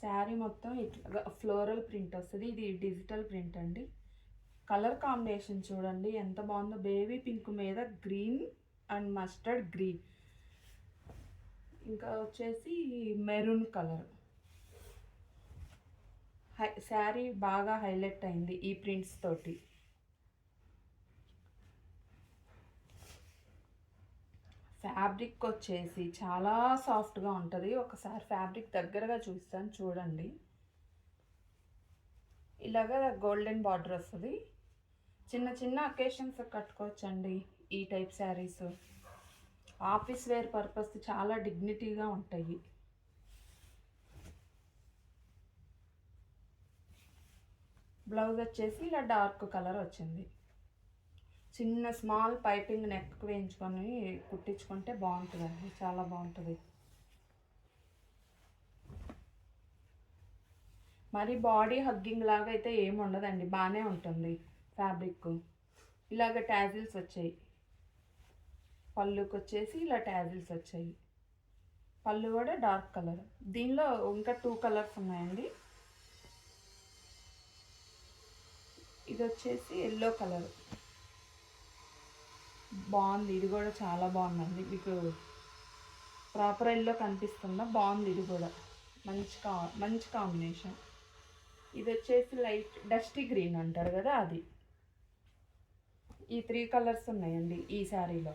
శారీ మొత్తం ఇట్లా floral print వస్తుంది. ఇది డిజిటల్ ప్రింట్ అండి. కలర్ కాంబినేషన్ చూడండి ఎంత బాగుందో. బేబీ పింక్ మీద గ్రీన్ అండ్ మస్టర్డ్ గ్రీన్, ఇంకా వచ్చేసి మెరూన్ కలర్. శారీ బాగా హైలైట్ అయింది ఈ ప్రింట్స్ తోటి. ఫ్యాబ్రిక్ వచ్చేసి చాలా సాఫ్ట్గా ఉంటుంది. ఒకసారి ఫ్యాబ్రిక్ దగ్గరగా చూస్తాను చూడండి. ఇలాగా గోల్డెన్ బార్డర్ వస్తుంది. చిన్న చిన్న అకేషన్స్ కట్టుకోవచ్చండి ఈ type saris. Office wear purpose చాలా డిగ్నిటీగా ఉంటాయి. బ్లౌజ్ వచ్చేసి ఇలా డార్క్ కలర్ వచ్చింది. చిన్న స్మాల్ పైపింగ్ నెక్ వేయించుకొని కుట్టించుకుంటే బాగుంటుందండి, చాలా బాగుంటుంది. మరి బాడీ హగ్గింగ్ లాగా అయితే ఏమి ఉండదండి, బాగానే ఉంటుంది ఫ్యాబ్రిక్. ఇలాగ ట్యాజిల్స్ వచ్చాయి. పళ్ళుకి వచ్చేసి ఇలా ట్యాజిల్స్ వచ్చాయి. పళ్ళు కూడా డార్క్ కలర్. దీనిలో ఇంకా 2 కలర్స్ ఉన్నాయండి. ఇది వచ్చేసి ఎల్లో కలర్ బాగుంది. ఇది కూడా చాలా బాగుందండి. మీకు ప్రాపర్ ఎల్లో కనిపిస్తుందా? బాగుంది. ఇది కూడా మంచి కాంబినేషన్. ఇది వచ్చేసి లైట్ డస్టీ గ్రీన్ అంటారు కదా, అది. ఈ 3 కలర్స్ ఉన్నాయండి ఈ శారీలో.